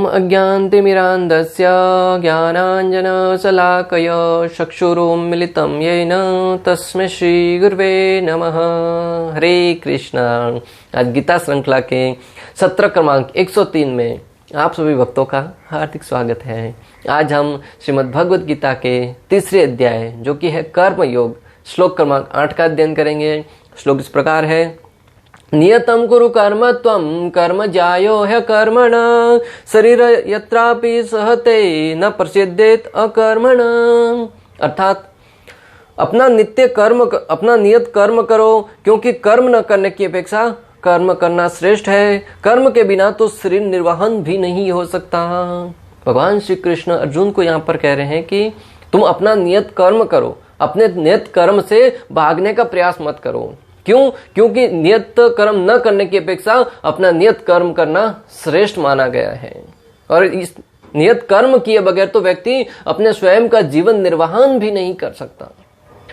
अज्ञानतिमिरान्धस्य ज्ञानाञ्जनशलाकय चक्षुरुन्मिलितं येन तस्मै श्रीगुरुवे नमः। हरे कृष्णा। आज गीता श्रृंखला के सत्र क्रमांक 103 में आप सभी भक्तों का हार्दिक स्वागत है। आज हम श्रीमद् भगवद गीता के तीसरे अध्याय जो कि है कर्म योग श्लोक क्रमांक 8 का अध्ययन करेंगे। श्लोक इस प्रकार है, नियतं कुरु कर्म त्वं कर्म ज्यायो ह्यकर्मण शरीर यत्रापि सहते न प्रसिद्धेत अकर्मण। अर्थात अपना नियत कर्म करो, क्योंकि कर्म न करने की अपेक्षा कर्म करना श्रेष्ठ है। कर्म के बिना तो शरीर निर्वाहन भी नहीं हो सकता। भगवान श्री कृष्ण अर्जुन को यहाँ पर कह रहे हैं कि तुम अपना नियत कर्म करो, अपने नियत कर्म से भागने का प्रयास मत करो। क्यों? क्योंकि नियत कर्म न करने की अपेक्षा अपना नियत कर्म करना श्रेष्ठ माना गया है। और इस नियत कर्म किए बगैर तो व्यक्ति अपने स्वयं का जीवन निर्वाहन भी नहीं कर सकता।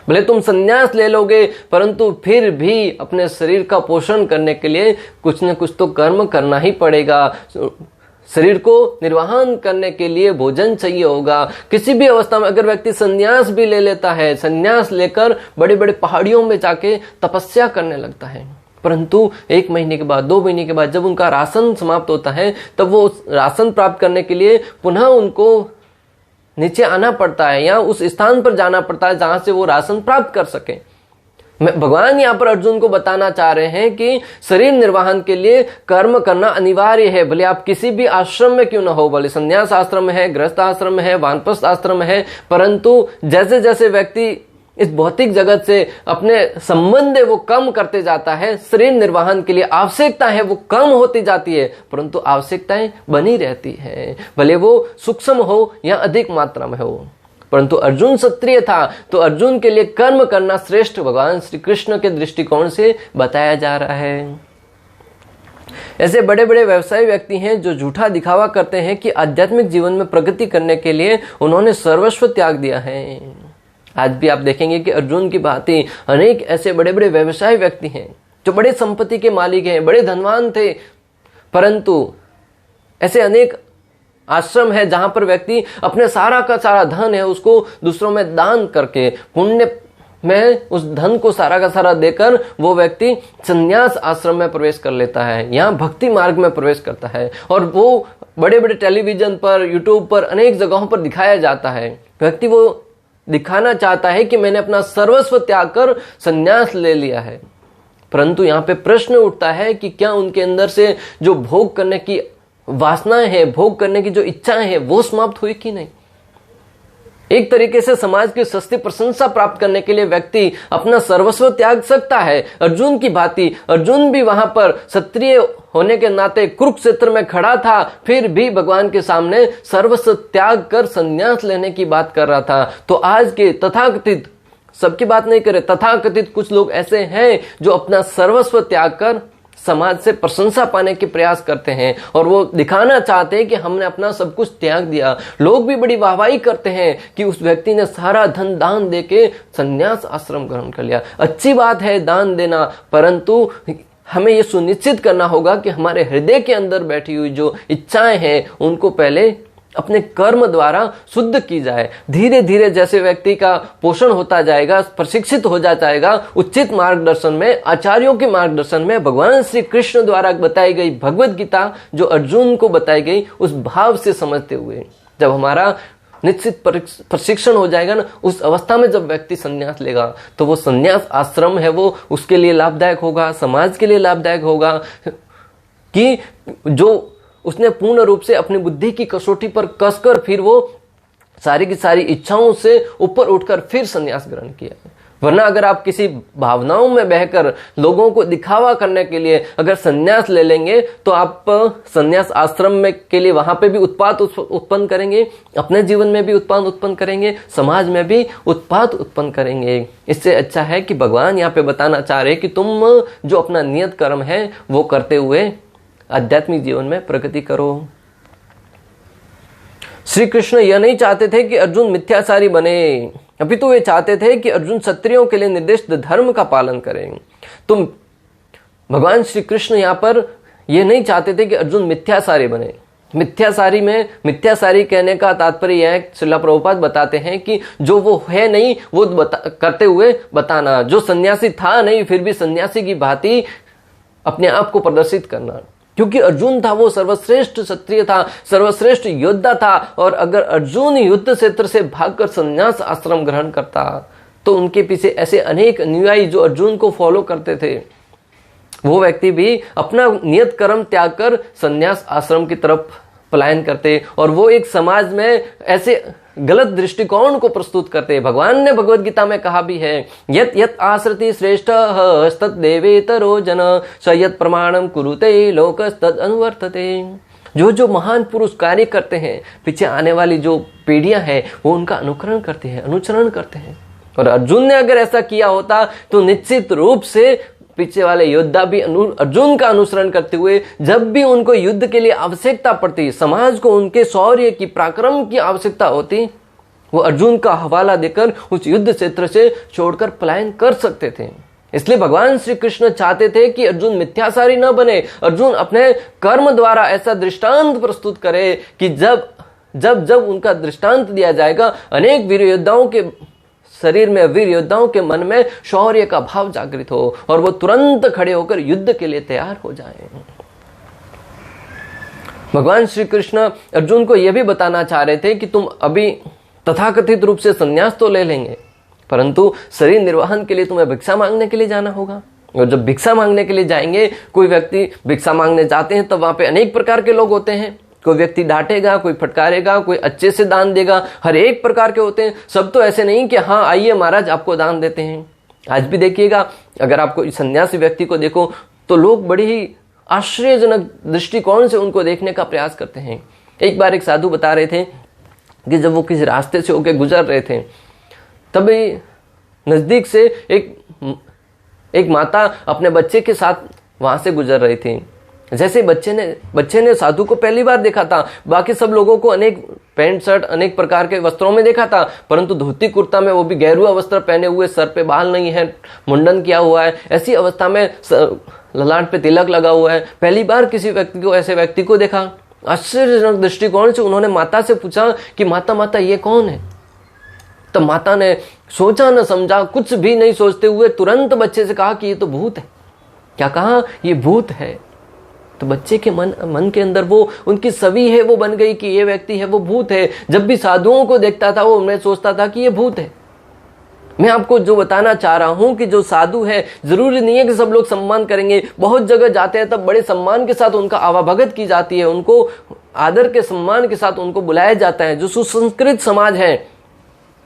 भले तुम संन्यास ले लोगे, परंतु फिर भी अपने शरीर का पोषण करने के लिए कुछ न कुछ तो कर्म करना ही पड़ेगा। शरीर को निर्वाहन करने के लिए भोजन चाहिए होगा। किसी भी अवस्था में अगर व्यक्ति संन्यास भी ले लेता है, संन्यास लेकर बड़े बड़े पहाड़ियों में जाके तपस्या करने लगता है, परंतु 1 महीने के बाद 2 महीने के बाद जब उनका राशन समाप्त होता है, तब वो राशन प्राप्त करने के लिए पुनः उनको नीचे आना पड़ता है या उस स्थान पर जाना पड़ता है जहां से वो राशन प्राप्त कर सके। भगवान यहाँ पर अर्जुन को बताना चाह रहे हैं कि शरीर निर्वाहन के लिए कर्म करना अनिवार्य है। भले आप किसी भी आश्रम में क्यों न हो, भले संन्यास आश्रम है, गृहस्थ आश्रम है, वानप्रस्थ आश्रम है, परंतु जैसे जैसे व्यक्ति इस भौतिक जगत से अपने संबंध वो कम करते जाता है, शरीर निर्वाहन के लिए आवश्यकता है वो कम होती जाती है, परंतु आवश्यकताएं बनी रहती है, भले वो सूक्ष्म हो या अधिक मात्रा में हो। परंतु अर्जुन क्षत्रिय था, तो अर्जुन के लिए कर्म करना श्रेष्ठ भगवान श्री कृष्ण के दृष्टिकोण से बताया जा रहा है। ऐसे बड़े बड़े व्यवसायी व्यक्ति हैं जो झूठा दिखावा करते हैं कि आध्यात्मिक जीवन में प्रगति करने के लिए उन्होंने सर्वस्व त्याग दिया है। आज भी आप देखेंगे कि अर्जुन की भांति अनेक ऐसे बड़े बड़े व्यवसायी व्यक्ति हैं जो बड़े संपत्ति के मालिक हैं, बड़े धनवान थे, परंतु ऐसे अनेक आश्रम है जहां पर व्यक्ति अपने सारा का सारा धन है उसको दूसरों में दान करके पुण्य में उस धन को सारा का सारा देकर वो व्यक्ति संन्यास आश्रम में प्रवेश कर लेता है, यहाँ भक्ति मार्ग में प्रवेश करता है, और वो बड़े बड़े टेलीविजन पर, यूट्यूब पर, अनेक जगहों पर दिखाया जाता है। व्यक्ति वो दिखाना चाहता है कि मैंने अपना सर्वस्व त्याग कर संन्यास ले लिया है, परंतु यहाँ पे प्रश्न उठता है कि क्या उनके अंदर से जो भोग करने की वासनाएं हैं, भोग करने की जो इच्छाएं हैं, वो समाप्त हुई कि नहीं। एक तरीके से समाज की सस्ती प्रशंसा प्राप्त करने के लिए व्यक्ति अपना सर्वस्व त्याग सकता है। अर्जुन की भांति अर्जुन भी वहां पर क्षत्रिय होने के नाते कुरुक्षेत्र में खड़ा था, फिर भी भगवान के सामने सर्वस्व त्याग कर संन्यास लेने की बात कर रहा था। तो आज के तथाकथित, सबकी बात नहीं करे, तथाकथित कुछ लोग ऐसे हैं जो अपना सर्वस्व त्याग कर समाज से प्रशंसा पाने के प्रयास करते हैं और वो दिखाना चाहते हैं कि हमने अपना सब कुछ त्याग दिया। लोग भी बड़ी वाहवाही करते हैं कि उस व्यक्ति ने सारा धन दान देके संन्यास आश्रम ग्रहण कर लिया। अच्छी बात है दान देना, परंतु हमें ये सुनिश्चित करना होगा कि हमारे हृदय के अंदर बैठी हुई जो इच्छाएं हैं उनको पहले अपने कर्म द्वारा शुद्ध की जाए। धीरे धीरे जैसे व्यक्ति का पोषण होता जाएगा, प्रशिक्षित हो जाएगा उचित मार्गदर्शन में, आचार्यों के मार्गदर्शन में, भगवान श्री कृष्ण द्वारा बताई गई भगवद गीता जो अर्जुन को बताई गई उस भाव से समझते हुए, जब हमारा निश्चित प्रशिक्षण हो जाएगा ना, उस अवस्था में जब व्यक्ति संन्यास लेगा तो वो संन्यास आश्रम है वो उसके लिए लाभदायक होगा, समाज के लिए लाभदायक होगा, कि जो उसने पूर्ण रूप से अपनी बुद्धि की कसौटी पर कसकर फिर वो सारी की सारी इच्छाओं से ऊपर उठकर फिर संन्यास ग्रहण किया। वरना अगर आप किसी भावनाओं में बहकर लोगों को दिखावा करने के लिए अगर संन्यास ले लेंगे तो आप संन्यास आश्रम में के लिए वहां पे भी उत्पात उत्पन्न करेंगे, अपने जीवन में भी उत्पात उत्पन्न करेंगे, समाज में भी उत्पात उत्पन्न करेंगे। इससे अच्छा है कि भगवान यहाँ पे बताना चाह रहे हैं कि तुम जो अपना नियत कर्म है वो करते हुए आध्यात्मिक जीवन में प्रगति करो। श्री कृष्ण यह नहीं चाहते थे कि अर्जुन मिथ्याचारी बने, अभी तो वे चाहते थे कि अर्जुन क्षत्रियों के लिए निर्दिष्ट धर्म का पालन करें। तुम भगवान श्री कृष्ण यहाँ पर ये नहीं चाहते थे कि अर्जुन मिथ्याचारी बने, मिथ्याचारी में मिथ्याचारी कहने का तात्पर्य यह है, श्रील प्रभुपाद बताते हैं कि जो वो है नहीं वो करते हुए बताना, जो सन्यासी था नहीं फिर भी सन्यासी की भांति अपने आप को प्रदर्शित करना। क्योंकि अर्जुन था वो सर्वश्रेष्ठ क्षत्रिय था, सर्वश्रेष्ठ योद्धा था, और अगर अर्जुन युद्ध क्षेत्र से भागकर संन्यास आश्रम ग्रहण करता तो उनके पीछे ऐसे अनेक अनुयायी जो अर्जुन को फॉलो करते थे, वो व्यक्ति भी अपना नियत कर्म त्याग कर संन्यास आश्रम की तरफ पलायन करते, और वो एक समाज में ऐसे गलत दृष्टिकोण को प्रस्तुत करते। भगवान ने भगवत गीता में कहा भी है, यत यत आश्रति श्रेष्ठ तत् देवेतरो जन स यत प्रमाणम कुरुते लोकस्तद अनुवर्तते। जो जो महान पुरुष कार्य करते हैं, पीछे आने वाली जो पीढ़ियां हैं वो उनका अनुकरण करते हैं, अनुचरण करते हैं। और अर्जुन ने अगर ऐसा किया होता तो निश्चित रूप से पीछे वाले योद्धा भी अर्जुन का अनुसरण करते हुए जब भी उनको युद्ध के लिए आवश्यकता पड़ती, समाज को उनके शौर्य की पराक्रम की आवश्यकता होती, वो अर्जुन का हवाला देकर उस युद्ध क्षेत्र से छोड़कर पलायन कर सकते थे। इसलिए भगवान श्री कृष्ण चाहते थे कि अर्जुन मिथ्याचारी न बने, अर्जुन अपने कर्म द्वारा ऐसा दृष्टांत प्रस्तुत करे कि जब जब जब उनका दृष्टांत दिया जाएगा, अनेक वीर योद्धाओं के शरीर में, वीर योद्धाओं के मन में शौर्य का भाव जागृत हो और वो तुरंत खड़े होकर युद्ध के लिए तैयार हो जाएं। भगवान श्री कृष्ण अर्जुन को यह भी बताना चाह रहे थे कि तुम अभी तथाकथित रूप से संन्यास तो ले लेंगे, परंतु शरीर निर्वाहन के लिए तुम्हें भिक्षा मांगने के लिए जाना होगा। और जब भिक्षा मांगने के लिए जाएंगे, कोई व्यक्ति भिक्षा मांगने जाते हैं तब वहां पे अनेक प्रकार के लोग होते हैं। कोई व्यक्ति डांटेगा, कोई फटकारेगा, कोई अच्छे से दान देगा, हर एक प्रकार के होते हैं। सब तो ऐसे नहीं कि हाँ आइए महाराज आपको दान देते हैं। आज भी देखिएगा, अगर आपको सन्यासी व्यक्ति को देखो तो लोग बड़ी ही आश्चर्यजनक दृष्टिकोण से उनको देखने का प्रयास करते हैं। एक बार एक साधु बता रहे थे कि जब वो किसी रास्ते से होकर गुजर रहे थे, तभी नजदीक से एक माता अपने बच्चे के साथ वहां से गुजर रही थी। जैसे बच्चे ने साधु को पहली बार देखा था, बाकी सब लोगों को अनेक पैंट शर्ट अनेक प्रकार के वस्त्रों में देखा था, परंतु धोती कुर्ता में, वो भी गेरुआ वस्त्र पहने हुए, सर पे बाल नहीं है, मुंडन किया हुआ है, ऐसी अवस्था में ललाट पे तिलक लगा हुआ है। पहली बार किसी व्यक्ति को, ऐसे व्यक्ति को देखा। आश्चर्यजनक दृष्टिकोण से उन्होंने माता से पूछा कि माता ये कौन है? तो माता ने सोचा न समझा, कुछ भी नहीं सोचते हुए तुरंत बच्चे से कहा कि ये तो भूत है। क्या कहा? ये भूत है। तो बच्चे के मन के अंदर वो उनकी छवि है वो बन गई कि ये व्यक्ति है वो भूत है। जब भी साधुओं को देखता था वो उन्हें सोचता था कि ये भूत है। मैं आपको जो बताना चाह रहा हूं कि जो साधु है, जरूरी नहीं है कि सब लोग सम्मान करेंगे। बहुत जगह जाते हैं तब बड़े सम्मान के साथ उनका आवाभगत की जाती है, उनको आदर के सम्मान के साथ उनको बुलाया जाता है। जो सुसंस्कृत समाज है,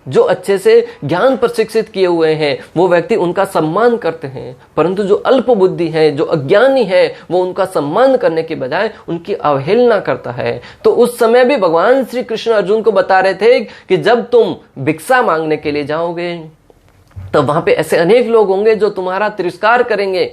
जो अच्छे से ज्ञान प्रशिक्षित किए हुए हैं, वो व्यक्ति उनका सम्मान करते हैं। परंतु जो अल्प बुद्धि है, जो अज्ञानी है, वो उनका सम्मान करने के बजाय उनकी अवहेलना करता है। तो उस समय भी भगवान श्री कृष्ण अर्जुन को बता रहे थे कि जब तुम भिक्षा मांगने के लिए जाओगे तब वहां पे ऐसे अनेक लोग होंगे जो तुम्हारा तिरस्कार करेंगे,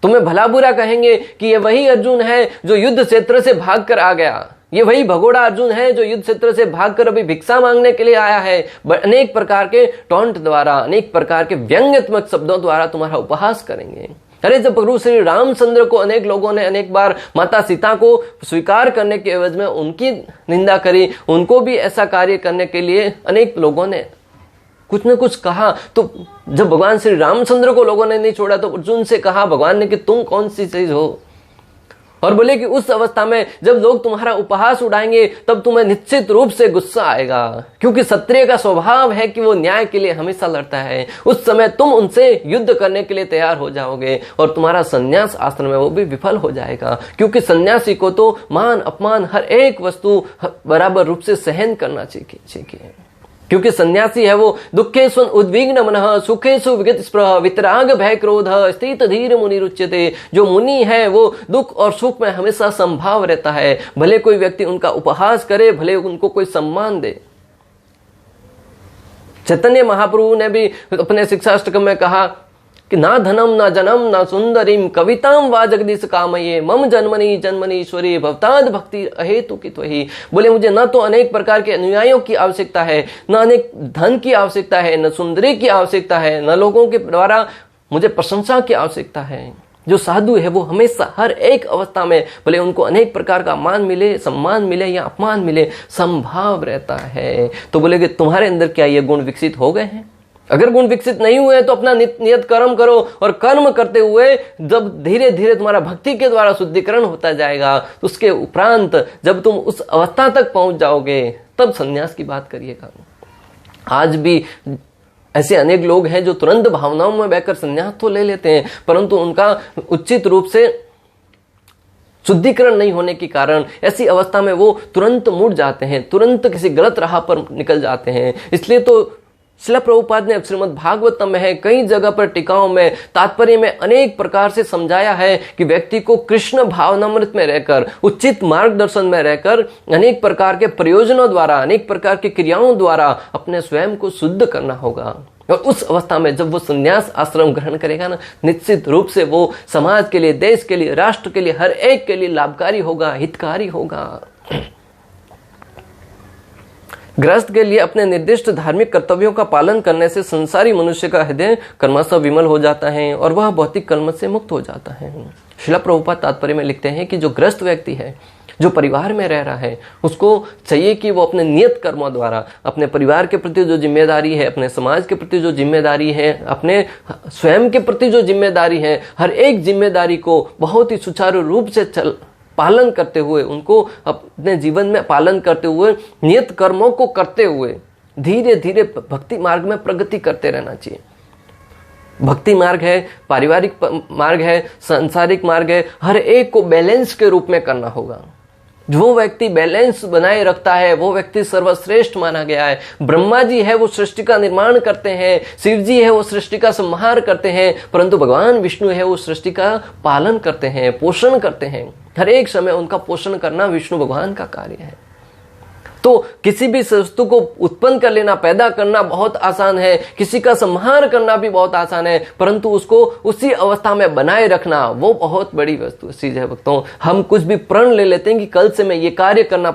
तुम्हें भला बुरा कहेंगे कि ये वही अर्जुन है जो युद्ध क्षेत्र से भाग कर आ गया, ये वही भगोड़ा अर्जुन है जो युद्ध क्षेत्र से भागकर अभी भिक्षा मांगने के लिए आया है। अनेक प्रकार के टॉन्ट द्वारा, अनेक प्रकार के व्यंग्यात्मक शब्दों द्वारा तुम्हारा उपहास करेंगे। अरे जब प्रभु श्री रामचंद्र को अनेक लोगों ने अनेक बार माता सीता को स्वीकार करने के एवज में उनकी निंदा करी, उनको भी ऐसा कार्य करने के लिए अनेक लोगों ने कुछ न कुछ कहा, तो जब भगवान श्री रामचंद्र को लोगों ने नहीं छोड़ा तो अर्जुन से कहा भगवान ने कि तुम कौन सी चीज हो, और बोले कि उस अवस्था में जब लोग तुम्हारा उपहास उड़ाएंगे तब तुम्हें निश्चित रूप से गुस्सा आएगा, क्योंकि क्षत्रिय का स्वभाव है कि वो न्याय के लिए हमेशा लड़ता है। उस समय तुम उनसे युद्ध करने के लिए तैयार हो जाओगे और तुम्हारा संन्यास आश्रम है वो भी विफल हो जाएगा, क्योंकि सन्यासी को तो मान अपमान हर एक वस्तु बराबर रूप से सहन करना चाहिए। क्योंकि सन्यासी है वो दुखेषु उद्विग्न मनः सुखेषु विगत स्पृह वितराग भय क्रोध स्थित धीर मुनि रुच्यते। जो मुनि है वो दुख और सुख में हमेशा संभाव रहता है, भले कोई व्यक्ति उनका उपहास करे, भले उनको कोई सम्मान दे। चैतन्य महाप्रभु ने भी अपने शिक्षाष्टकम में कहा कि ना धनम ना जनम ना सुंदरीम कविताम वा जगदीश कामये मम जन्मनि जन्मनीश्वरी भवताद भक्ति अहेतु की त्वहि। बोले मुझे न तो अनेक प्रकार के अनुयायियों की आवश्यकता है, न अनेक धन की आवश्यकता है, न सुंदरी की आवश्यकता है, न लोगों के द्वारा मुझे प्रशंसा की आवश्यकता है, जो साधु है वो हमेशा हर एक अवस्था में, भले उनको अनेक प्रकार का मान मिले, सम्मान मिले या अपमान मिले, समभाव रहता है। तो बोले कि तुम्हारे अंदर क्या ये गुण विकसित हो गए हैं? अगर गुण विकसित नहीं हुए तो अपना नियत कर्म करो, और कर्म करते हुए जब धीरे धीरे तुम्हारा भक्ति के द्वारा शुद्धिकरण होता जाएगा, तो उसके उपरांत जब तुम उस अवस्था तक पहुंच जाओगे तब संन्यास की बात करिएगा। आज भी ऐसे अनेक लोग हैं जो तुरंत भावनाओं में बहकर संन्यास तो ले लेते हैं, परंतु उनका उचित रूप से शुद्धिकरण नहीं होने के कारण ऐसी अवस्था में वो तुरंत मुड़ जाते हैं, तुरंत किसी गलत राह पर निकल जाते हैं। इसलिए तो श्रील प्रभुपाद ने श्रीमद् भागवतम में है कई जगह पर टीकाओं में तात्पर्य में अनेक प्रकार से समझाया है कि व्यक्ति को कृष्ण भावनामृत में रहकर, उचित मार्गदर्शन में रहकर, अनेक प्रकार के प्रयोजनों द्वारा, अनेक प्रकार की क्रियाओं द्वारा अपने स्वयं को शुद्ध करना होगा। और उस अवस्था में जब वो संन्यास आश्रम ग्रहण करेगा ना, निश्चित रूप से वो समाज के लिए, देश के लिए, राष्ट्र के लिए, हर एक के लिए लाभकारी होगा, हितकारी होगा। गृहस्थ के लिए अपने निर्दिष्ट धार्मिक कर्तव्यों का पालन करने से संसारी मनुष्य का हृदय कर्मशः विमल हो जाता है और वह भौतिक कलमश से मुक्त हो जाता है। श्रील प्रभुपाद तात्पर्य में लिखते हैं कि जो गृहस्थ व्यक्ति है, जो परिवार में रह रहा है, उसको चाहिए कि वो अपने नियत कर्मों द्वारा अपने परिवार के प्रति जो जिम्मेदारी है, अपने समाज के प्रति जो जिम्मेदारी है, अपने स्वयं के प्रति जो जिम्मेदारी है, हर एक जिम्मेदारी को बहुत ही सुचारू रूप से पालन करते हुए, उनको अपने जीवन में पालन करते हुए, नियत कर्मों को करते हुए धीरे धीरे भक्ति मार्ग में प्रगति करते रहना चाहिए। भक्ति मार्ग है, पारिवारिक मार्ग है, सांसारिक मार्ग है, हर एक को बैलेंस के रूप में करना होगा। जो व्यक्ति बैलेंस बनाए रखता है वो व्यक्ति सर्वश्रेष्ठ माना गया है। ब्रह्मा जी है वो सृष्टि का निर्माण करते हैं, शिव जी है वो सृष्टि का संहार करते हैं, परंतु भगवान विष्णु है वो सृष्टि का पालन करते हैं, पोषण करते हैं। हर एक समय उनका पोषण करना विष्णु भगवान का कार्य है। तो किसी भी वस्तु को उत्पन्न कर लेना, पैदा करना बहुत आसान है, किसी का संहार करना भी बहुत आसान है, परंतु उसको उसी अवस्था में बनाए रखना वो बहुत बड़ी वस्तु चीज है। भक्तों, हम कुछ भी प्रण ले लेते हैं कि कल से मैं ये कार्य करना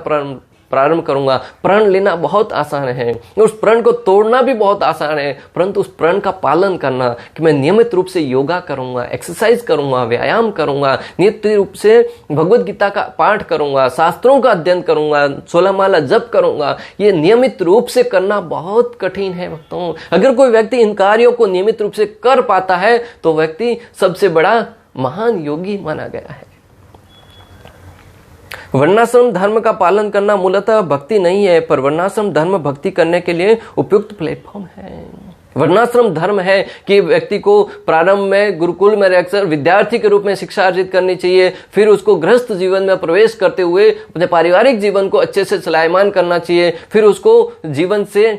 प्रारंभ करूंगा। प्रण लेना बहुत आसान है, उस प्रण को तोड़ना भी बहुत आसान है, परंतु उस प्रण का पालन करना कि मैं नियमित रूप से योगा करूंगा, एक्सरसाइज करूंगा, व्यायाम करूंगा, नियमित रूप से भगवत गीता का पाठ करूंगा, शास्त्रों का अध्ययन करूंगा, 16 माला जप करूंगा, ये नियमित रूप से करना बहुत कठिन है। भक्तों, अगर कोई व्यक्ति इन कार्यों को नियमित रूप से कर पाता है तो व्यक्ति सबसे बड़ा महान योगी माना गया है। वर्णाश्रम धर्म का पालन करना मूलतः भक्ति नहीं है, पर वर्णाश्रम धर्म भक्ति करने के लिए उपयुक्त प्लेटफॉर्म है। वर्णाश्रम धर्म है कि व्यक्ति को प्रारंभ में गुरुकुल में रहकर विद्यार्थी के रूप में शिक्षा अर्जित करनी चाहिए, फिर उसको गृहस्थ जीवन में प्रवेश करते हुए अपने पारिवारिक जीवन को अच्छे से चलायमान करना चाहिए, फिर उसको जीवन से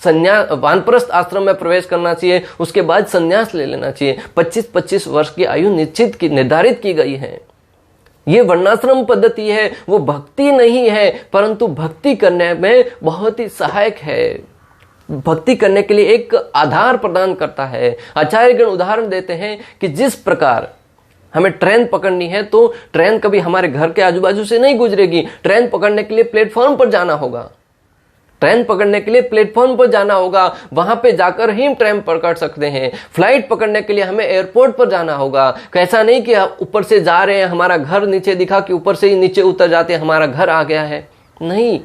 वानप्रस्थ आश्रम में प्रवेश करना चाहिए, उसके बाद संन्यास ले लेना चाहिए। 25-25 वर्ष की आयु निर्धारित की गई है। ये वर्णाश्रम पद्धति है, वो भक्ति नहीं है, परंतु भक्ति करने में बहुत ही सहायक है, भक्ति करने के लिए एक आधार प्रदान करता है। आचार्यगण उदाहरण देते हैं कि जिस प्रकार हमें ट्रेन पकड़नी है तो ट्रेन कभी हमारे घर के आजू बाजू से नहीं गुजरेगी, ट्रेन पकड़ने के लिए प्लेटफॉर्म पर जाना होगा, ट्रेन पकड़ने के लिए प्लेटफॉर्म पर जाना होगा, वहां पे जाकर ही हम ट्रेन पकड़ सकते हैं। फ्लाइट पकड़ने के लिए हमें एयरपोर्ट पर जाना होगा। ऐसा नहीं कि ऊपर से जा रहे हैं, हमारा घर नीचे दिखा कि ऊपर से ही नीचे उतर जाते हैं, हमारा घर आ गया है, नहीं।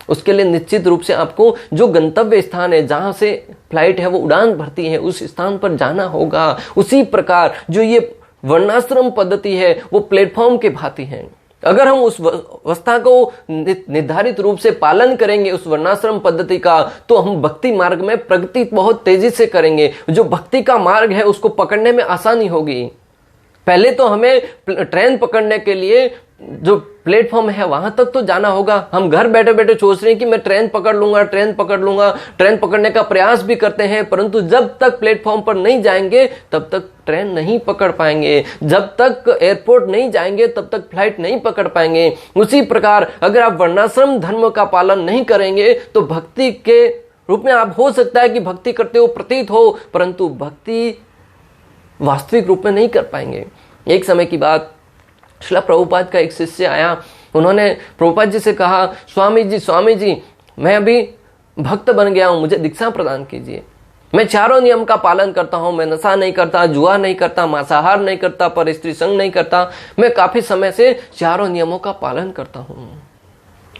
उसके लिए निश्चित रूप से आपको जो गंतव्य स्थान है, जहां से फ्लाइट है वो उड़ान भरती है, उस स्थान पर जाना होगा। उसी प्रकार जो ये वर्णाश्रम पद्धति है वो प्लेटफॉर्म के भांति है। अगर हम उस अवस्था को निर्धारित रूप से पालन करेंगे उस वर्णाश्रम पद्धति का, तो हम भक्ति मार्ग में प्रगति बहुत तेजी से करेंगे। जो भक्ति का मार्ग है उसको पकड़ने में आसानी होगी। पहले तो हमें ट्रेन पकड़ने के लिए जो प्लेटफॉर्म है वहां तक तो जाना होगा। हम घर बैठे बैठे सोच रहे हैं कि मैं ट्रेन पकड़ लूंगा, ट्रेन पकड़ लूंगा, ट्रेन पकड़ने का प्रयास भी करते हैं, परंतु जब तक प्लेटफॉर्म पर नहीं जाएंगे तब तक ट्रेन नहीं पकड़ पाएंगे, जब तक एयरपोर्ट नहीं जाएंगे तब तक फ्लाइट नहीं पकड़ पाएंगे। उसी प्रकार अगर आप वर्णाश्रम धर्म का पालन नहीं करेंगे तो भक्ति के रूप में आप हो सकता है कि भक्ति करते हो प्रतीत हो, परंतु भक्ति वास्तविक रूप में नहीं कर पाएंगे। एक समय की बात, श्रील प्रभुपाद का एक शिष्य आया, उन्होंने प्रभुपाद जी से कहा, स्वामी जी मैं अभी भक्त बन गया हूं, मुझे दीक्षा प्रदान कीजिए। मैं चारों नियम का पालन करता हूं, मैं नशा नहीं करता, जुआ नहीं करता, मांसाहार नहीं करता, पर स्त्री संग नहीं करता, मैं काफी समय से चारों नियमों का पालन करता हूं।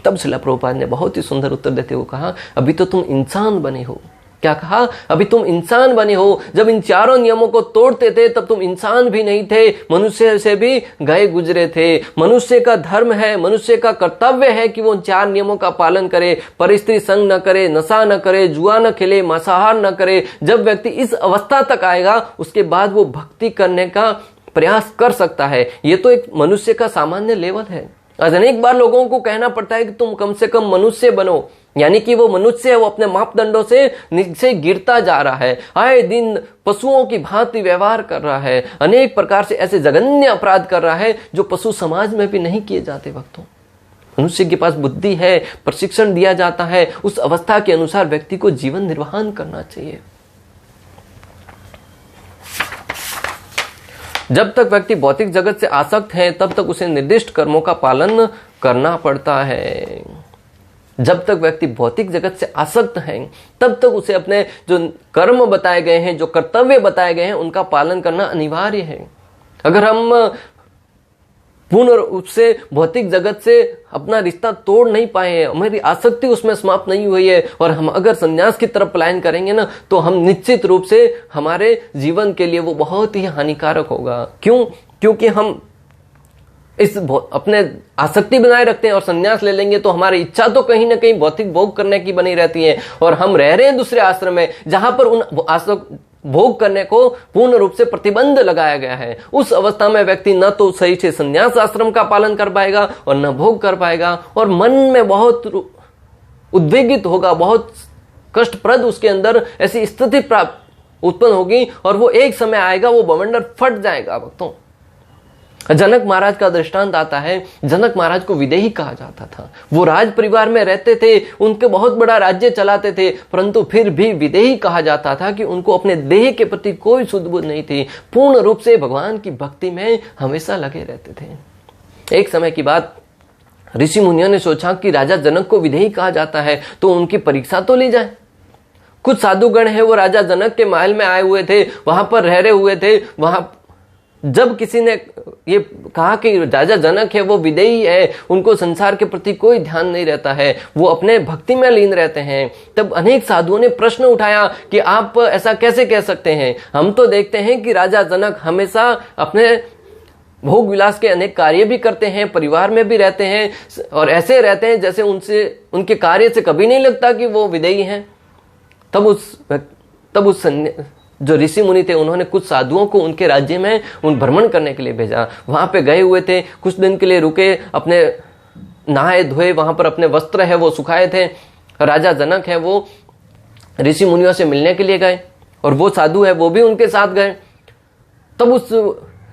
तब श्रील प्रभुपाद ने बहुत ही सुंदर उत्तर देते हुए कहा, अभी तो तुम इंसान बने हो। क्या कहा? अभी तुम इंसान बने हो। जब इन चारों नियमों को तोड़ते थे तब तुम इंसान भी नहीं थे, मनुष्य से भी गए गुजरे थे। मनुष्य का धर्म है, मनुष्य का कर्तव्य है कि वो उन 4 नियमों का पालन करे, परिस्त्री संग न करे, नशा न करे, जुआ न खेले, मांसाहार न करे। जब व्यक्ति इस अवस्था तक आएगा उसके बाद वो भक्ति करने का प्रयास कर सकता है। ये तो एक मनुष्य का सामान्य लेवल है। आज अनेक बार लोगों को कहना पड़ता है कि तुम कम से कम मनुष्य बनो, यानी कि वो मनुष्य है, वो अपने मापदंडों से नीचे गिरता जा रहा है, आए दिन पशुओं की भांति व्यवहार कर रहा है, अनेक प्रकार से ऐसे जघन्य अपराध कर रहा है जो पशु समाज में भी नहीं किए जाते। भक्तों, मनुष्य के पास बुद्धि है, प्रशिक्षण दिया जाता है, उस अवस्था के अनुसार व्यक्ति को जीवन निर्वाहन करना चाहिए। जब तक व्यक्ति भौतिक जगत से आसक्त है तब तक उसे निर्दिष्ट कर्मों का पालन करना पड़ता है। जब तक व्यक्ति भौतिक जगत से आसक्त है तब तक उसे अपने जो कर्म बताए गए हैं, जो कर्तव्य बताए गए हैं, उनका पालन करना अनिवार्य है। अगर हम पूर्ण रूप से भौतिक जगत से अपना रिश्ता तोड़ नहीं पाए हैं, हमारी आसक्ति उसमें समाप्त नहीं हुई है, और हम अगर संन्यास की तरफ पलायन करेंगे ना, तो हम निश्चित रूप से हमारे जीवन के लिए वो बहुत ही हानिकारक होगा। क्यों? क्योंकि हम इस अपने आसक्ति बनाए रखते हैं, और संन्यास ले लेंगे तो हमारी इच्छा तो कहीं ना कहीं भौतिक भोग करने की बनी रहती है, और हम रह रहे हैं दूसरे आश्रम में जहां पर उन भोग करने को पूर्ण रूप से प्रतिबंध लगाया गया है। उस अवस्था में व्यक्ति न तो सही से संन्यास आश्रम का पालन कर पाएगा और न भोग कर पाएगा, और मन में बहुत उद्वेगित होगा, बहुत कष्टप्रद उसके अंदर ऐसी स्थिति प्राप्त उत्पन्न होगी, और वो एक समय आएगा वो बवंडर फट जाएगा। भक्तों, जनक महाराज का दृष्टांत आता है। जनक महाराज को विदेही कहा जाता था। वो राज परिवार में रहते थे, उनके बहुत बड़ा राज्य चलाते थे, परंतु फिर भी विदेही कहा जाता था कि उनको अपने देह के प्रति कोई सुध-बुध नहीं थी। पूर्ण रूप से भगवान की भक्ति में हमेशा लगे रहते थे। एक समय की बात, ऋषि मुनियों ने सोचा कि राजा जनक को विदेही कहा जाता है तो उनकी परीक्षा तो ली जाए। कुछ साधुगण है वो राजा जनक के महल में आए हुए थे, वहां पर रह रहे हुए थे। वहां जब किसी ने ये कहा कि राजा जनक है वो विदेही है, उनको संसार के प्रति कोई ध्यान नहीं रहता है, वो अपने भक्ति में लीन रहते हैं, तब अनेक साधुओं ने प्रश्न उठाया कि आप ऐसा कैसे कह सकते हैं? हम तो देखते हैं कि राजा जनक हमेशा अपने भोग विलास के अनेक कार्य भी करते हैं, परिवार में भी रहते हैं, और ऐसे रहते हैं जैसे उनके कार्य से कभी नहीं लगता कि वो विदेही हैं। तब उस जो ऋषि मुनि थे उन्होंने कुछ साधुओं को उनके राज्य में उन भ्रमण करने के लिए भेजा। वहां पे गए हुए थे, कुछ दिन के लिए रुके, अपने नहाए धोए, वहां पर अपने वस्त्र है वो सुखाए थे। राजा जनक है वो ऋषि मुनियों से मिलने के लिए गए, और वो साधु है वो भी उनके साथ गए। तब उस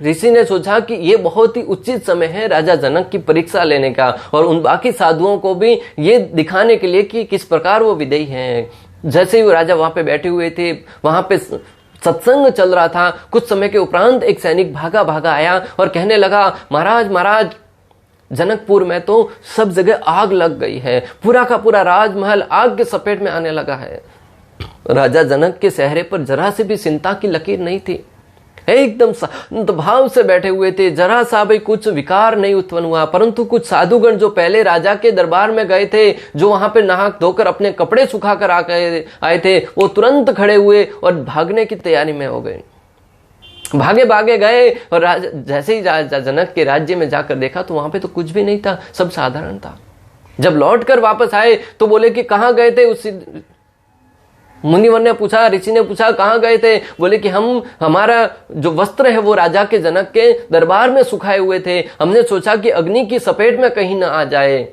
ऋषि ने सोचा कि ये बहुत ही उचित समय है राजा जनक की परीक्षा लेने का, और उन बाकी साधुओं को भी ये दिखाने के लिए कि किस प्रकार वो विदेही हैं। जैसे ही वो राजा वहां पे बैठे हुए थे, वहां पे सत्संग चल रहा था। कुछ समय के उपरांत एक सैनिक भागा भागा आया और कहने लगा, महाराज जनकपुर में तो सब जगह आग लग गई है, पूरा का पूरा राजमहल आग के सपेट में आने लगा है। राजा जनक के चेहरे पर जरा से भी चिंता की लकीर नहीं थी, एकदम शांत भाव से बैठे हुए थे, जरा सा भी कुछ विकार नहीं उत्पन्न हुआ। परंतु कुछ साधुगण जो पहले राजा के दरबार में गए थे, जो वहां पे नहा धोकर अपने कपड़े सुखाकर आए थे, वो तुरंत खड़े हुए और भागने की तैयारी में हो गए। भागे भागे गए, और जैसे ही राजा जनक के राज्य में जाकर देखा तो वहां पे तो कुछ भी नहीं था, सब साधारण था। जब लौट कर वापस आए तो बोले कि कहाँ गए थे? उस मुनिवर ने पूछा, ऋषि ने पूछा कहाँ गए थे? बोले कि हमारा जो वस्त्र है वो राजा के जनक के दरबार में सुखाए हुए थे, हमने सोचा कि अग्नि की सपेट में कहीं ना आ जाए,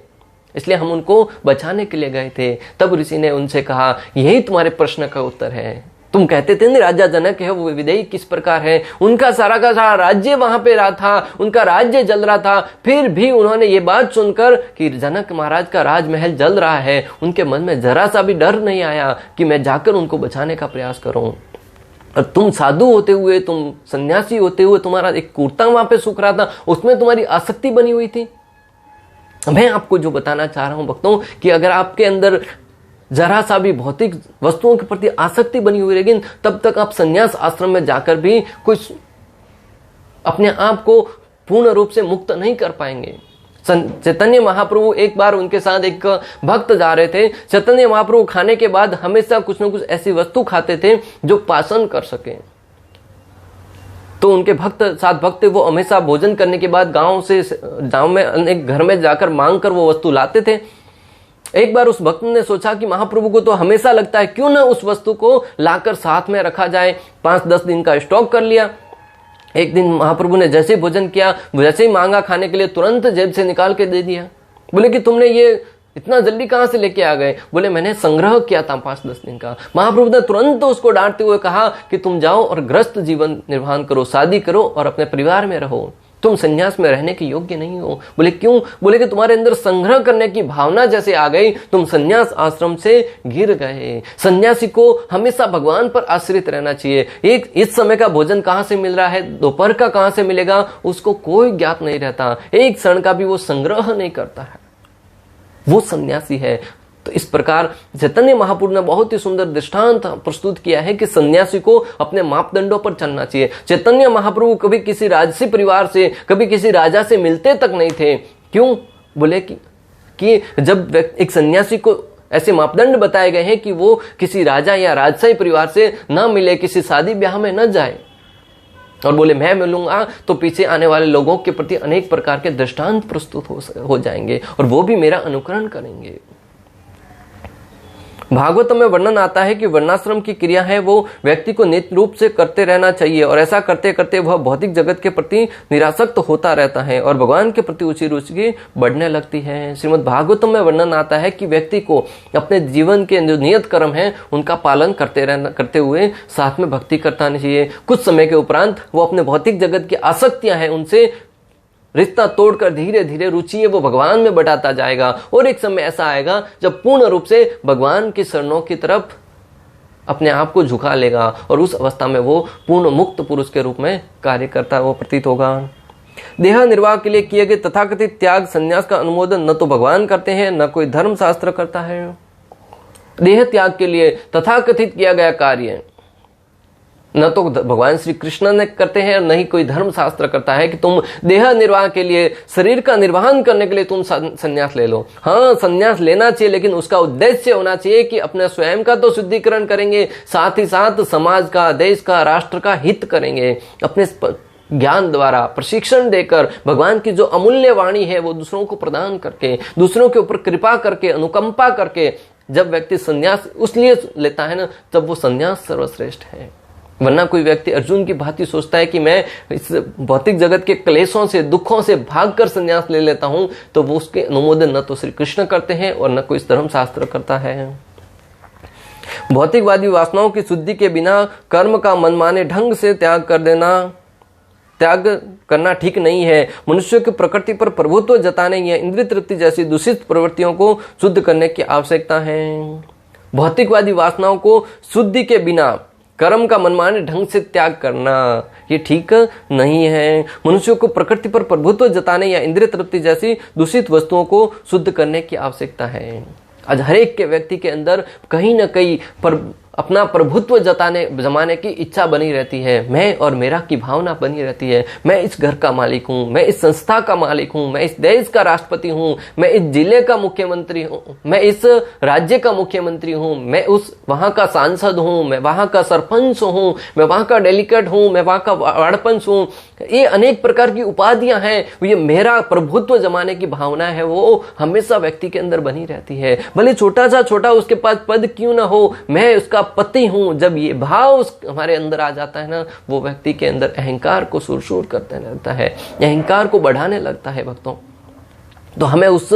इसलिए हम उनको बचाने के लिए गए थे। तब ऋषि ने उनसे कहा, यही तुम्हारे प्रश्न का उत्तर है। तुम कहते थे ना राजा जनक है वो विदेही किस प्रकार है, उनका सारा का सारा राज्य वहां पे रहा था, उनका राज्य जल रहा था, फिर भी उन्होंने ये बात सुनकर कि जनक महाराज का राजमहल जल रहा है, उनके मन में जरा सा भी डर नहीं आया कि मैं जाकर उनको बचाने का प्रयास करूं। और तुम साधु होते हुए, तुम सन्यासी होते हुए, तुम्हारा एक कुर्ता वहां पे सूख रहा था, उसमें तुम्हारी आसक्ति बनी हुई थी। मैं आपको जो बताना चाह रहा हूं भक्तों, कि अगर आपके अंदर जरा सा भी भौतिक वस्तुओं के प्रति आसक्ति बनी हुई रहेगी, तब तक आप संन्यास आश्रम में जाकर भी कुछ अपने आप को पूर्ण रूप से मुक्त नहीं कर पाएंगे। चैतन्य महाप्रभु एक बार उनके साथ एक भक्त जा रहे थे। चैतन्य महाप्रभु खाने के बाद हमेशा कुछ न कुछ ऐसी वस्तु खाते थे जो पाचन कर सके। तो उनके भक्त वो हमेशा भोजन करने के बाद गांव में अनेक घर में जाकर मांग कर वो वस्तु लाते थे। एक बार उस भक्त ने सोचा कि महाप्रभु को तो हमेशा लगता है, क्यों ना उस वस्तु को लाकर साथ में रखा जाए। 5-10 दिन का स्टॉक कर लिया। एक दिन महाप्रभु ने जैसे ही भोजन किया, जैसे ही मांगा खाने के लिए, तुरंत जेब से निकाल के दे दिया। बोले कि तुमने ये इतना जल्दी कहां से लेके आ गए? बोले मैंने संग्रह किया था 5-10 दिन का। महाप्रभु ने तुरंत उसको डांटते हुए कहा कि तुम जाओ और गृहस्थ जीवन निर्वाह करो, शादी करो और अपने परिवार में रहो, तुम संन्यास में रहने के योग्य नहीं हो। बोले क्यों? बोले कि तुम्हारे अंदर संग्रह करने की भावना जैसे आ गई, तुम संन्यास आश्रम से गिर गए। सन्यासी को हमेशा भगवान पर आश्रित रहना चाहिए। एक इस समय का भोजन कहां से मिल रहा है, दोपहर का कहां से मिलेगा, उसको कोई ज्ञात नहीं रहता। एक क्षण का भी वो संग्रह नहीं करता है, वो सन्यासी है। तो इस प्रकार चैतन्य महाप्रभु ने बहुत ही सुंदर दृष्टांत प्रस्तुत किया है कि सन्यासी को अपने मापदंडों पर चलना चाहिए। चैतन्य महाप्रभु कभी किसी राजसी परिवार से, कभी किसी राजा से मिलते तक नहीं थे। क्यों? बोले कि जब एक सन्यासी को ऐसे मापदंड बताए गए हैं कि वो किसी राजा या राजशाही परिवार से न मिले, किसी शादी ब्याह में न जाए, और बोले मैं मिलूंगा तो पीछे आने वाले लोगों के प्रति अनेक प्रकार के दृष्टांत प्रस्तुत हो जाएंगे और वो भी मेरा अनुकरण करेंगे। भागवतम में वर्णन आता है कि वर्णाश्रम की क्रिया है वो व्यक्ति को नित्य रूप से करते रहना चाहिए, और ऐसा करते करते वह भौतिक जगत के प्रति निरासक्त होता रहता है और भगवान के प्रति ऊंची रुचि बढ़ने लगती है। श्रीमद् भागवतम में वर्णन आता है कि व्यक्ति को अपने जीवन के जो नियत कर्म है उनका पालन करते हुए साथ में भक्ति करता रहना चाहिए। कुछ समय के उपरांत वो अपने भौतिक जगत की आसक्तियां हैं उनसे रिश्ता तोड़कर धीरे धीरे रुचि वो भगवान में बढ़ाता जाएगा, और एक समय ऐसा आएगा जब पूर्ण रूप से भगवान की शरणों की तरफ अपने आप को झुका लेगा, और उस अवस्था में वो पूर्ण मुक्त पुरुष के रूप में कार्य करता वो प्रतीत होगा। देह निर्वाह के लिए किए गए तथाकथित त्याग संन्यास का अनुमोदन न तो भगवान करते हैं, न कोई धर्म शास्त्र करता है। देह त्याग के लिए तथाकथित किया गया कार्य न तो भगवान श्री कृष्ण ने करते हैं, न ही कोई धर्म शास्त्र करता है कि तुम देह निर्वाह के लिए, शरीर का निर्वहन करने के लिए तुम संन्यास ले लो। हाँ, संन्यास लेना चाहिए, लेकिन उसका उद्देश्य होना चाहिए कि अपने स्वयं का तो शुद्धिकरण करेंगे, साथ ही साथ समाज का, देश का, राष्ट्र का हित करेंगे। अपने ज्ञान द्वारा प्रशिक्षण देकर भगवान की जो अमूल्य वाणी है वो दूसरों को प्रदान करके, दूसरों के ऊपर कृपा करके, अनुकंपा करके जब व्यक्ति संन्यास उसलिए लेता है ना, तब वो संन्यास सर्वश्रेष्ठ है। वरना कोई व्यक्ति अर्जुन की भांति सोचता है कि मैं इस भौतिक जगत के क्लेशों से, दुखों से भागकर संन्यास ले लेता हूं, तो वो उसके अनुमोदन न तो श्री कृष्ण करते हैं और न कोई धर्म शास्त्र करता है। भौतिकवादी वासनाओं की शुद्धि के बिना कर्म का मनमाने ढंग से त्याग करना ठीक नहीं है। मनुष्य की प्रकृति पर प्रभुत्व जताने या इंद्रिय तृप्ति जैसी दूषित प्रवृत्तियों को शुद्ध करने की आवश्यकता है। भौतिकवादी वासनाओं को शुद्धि के बिना कर्म का मनमाने ढंग से त्याग करना ये ठीक नहीं है। मनुष्यों को प्रकृति पर प्रभुत्व जताने या इंद्रिय तृप्ति जैसी दूषित वस्तुओं को शुद्ध करने की आवश्यकता है। आज हर एक के व्यक्ति के अंदर कहीं न कहीं अपना प्रभुत्व जमाने की इच्छा बनी रहती है, मैं और मेरा की भावना बनी रहती है। मैं इस घर का मालिक हूँ, मैं इस संस्था का मालिक हूँ, मैं इस देश का राष्ट्रपति हूँ, मैं इस जिले का मुख्यमंत्री हूँ, मैं इस राज्य का मुख्यमंत्री हूँ, मैं वहां का सांसद हूँ, मैं वहां का सरपंच हूँ, मैं वहां का डेलीगेट हूँ, मैं वहां का वार्ड पंच हूँ। ये अनेक प्रकार की उपाधियां हैं। ये मेरा प्रभुत्व जमाने की भावना है, वो हमेशा व्यक्ति के अंदर बनी रहती है। भले छोटा सा छोटा उसके पास पद क्यों ना हो, मैं उसका पति हूं। जब ये भाव हमारे अंदर आ जाता है ना, वो व्यक्ति के अंदर अहंकार को सुरसुर करते रहता है, अहंकार को बढ़ाने लगता है भक्तों। तो हमें उस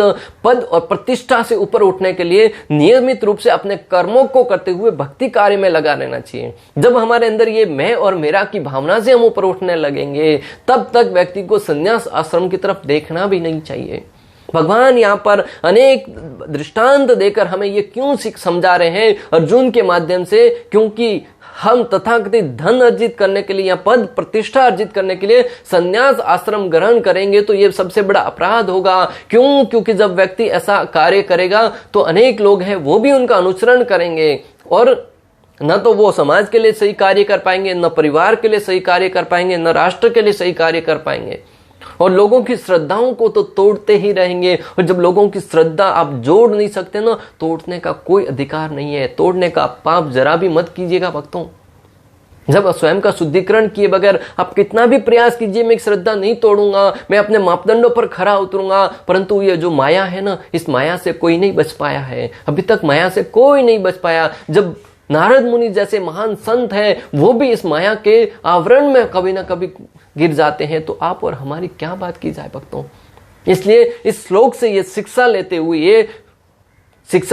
पद और प्रतिष्ठा से ऊपर उठने के लिए नियमित रूप से अपने कर्मों को करते हुए भक्ति कार्य में लगा रहना चाहिए। जब हमारे अंदर ये मैं और मेरा की भावना से हम ऊपर उठने लगेंगे, तब तक व्यक्ति को संन्यास आश्रम की तरफ देखना भी नहीं चाहिए। भगवान यहाँ पर अनेक दृष्टांत देकर हमें ये क्यों समझा रहे हैं अर्जुन के माध्यम से, क्योंकि हम तथाकथित धन अर्जित करने के लिए या पद प्रतिष्ठा अर्जित करने के लिए संन्यास आश्रम ग्रहण करेंगे तो ये सबसे बड़ा अपराध होगा। क्यों? क्योंकि जब व्यक्ति ऐसा कार्य करेगा तो अनेक लोग हैं वो भी उनका अनुसरण करेंगे और न तो वो समाज के लिए सही कार्य कर पाएंगे, न परिवार के लिए सही कार्य कर पाएंगे, न राष्ट्र के लिए सही कार्य कर पाएंगे और लोगों की श्रद्धाओं को तो तोड़ते ही रहेंगे। और जब लोगों की श्रद्धा आप जोड़ नहीं सकते ना, तोड़ने का कोई अधिकार नहीं है। तोड़ने का पाप जरा भी मत कीजिएगा भक्तों। जब स्वयं का शुद्धिकरण किए बगैर आप कितना भी प्रयास कीजिए, मैं श्रद्धा नहीं तोड़ूंगा, मैं अपने मापदंडों पर खरा उतरूंगा, परंतु ये जो माया है ना, इस माया से कोई नहीं बच पाया है। अभी तक माया से कोई नहीं बच पाया। जब नारद मुनि जैसे महान संत हैं वो भी इस माया के आवरण में कभी ना कभी गिर जाते हैं, तो आप और हमारी क्या बात की जाए भक्तों। इसलिए इस श्लोक से ये शिक्षा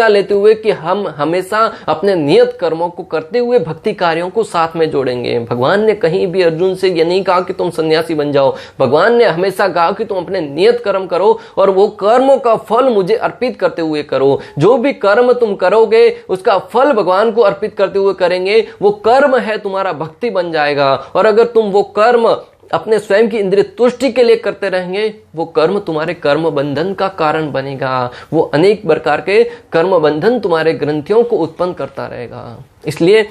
लेते हुए कि हम हमेशा अपने नियत कर्मों को करते हुए भक्ति कार्यों को साथ में जोड़ेंगे। भगवान ने कहीं भी अर्जुन से ये नहीं कहा कि तुम सन्यासी बन जाओ। भगवान ने हमेशा कहा कि तुम अपने नियत कर्म करो और वो कर्मों का फल मुझे अर्पित करते हुए करो। जो भी कर्म तुम करोगे उसका फल भगवान को अर्पित करते हुए करेंगे, वो कर्म है तुम्हारा भक्ति बन जाएगा। और अगर तुम वो कर्म अपने स्वयं की इंद्रिय तुष्टि के लिए करते रहेंगे, वो कर्म तुम्हारे कर्म बंधन का कारण बनेगा। वो अनेक प्रकार के कर्म बंधन तुम्हारे ग्रंथियों को उत्पन्न करता रहेगा। इसलिए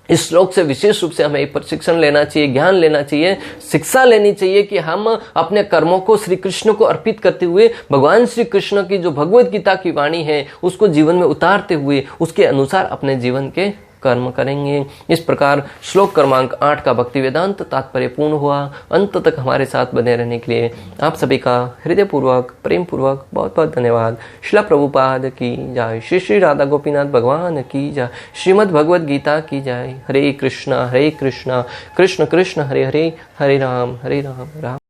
इस श्लोक से विशेष रूप से हमें प्रशिक्षण लेना चाहिए, ज्ञान लेना चाहिए, शिक्षा लेनी चाहिए कि हम अपने कर्मों को श्री कृष्ण को अर्पित करते हुए भगवान श्री कृष्ण की जो भगवत गीता की वाणी है उसको जीवन में उतारते हुए उसके अनुसार अपने जीवन के कर्म करेंगे। इस प्रकार श्लोक क्रमांक 8 का भक्ति वेदांत तात्पर्य पूर्ण हुआ। अंत तक हमारे साथ बने रहने के लिए आप सभी का हृदयपूर्वक प्रेम पूर्वक बहुत बहुत धन्यवाद। श्रील प्रभुपाद की जय। श्री श्री राधा गोपीनाथ भगवान की जय। श्रीमद् भगवद गीता की जय। हरे कृष्णा कृष्ण कृष्ण हरे हरे, हरे राम राम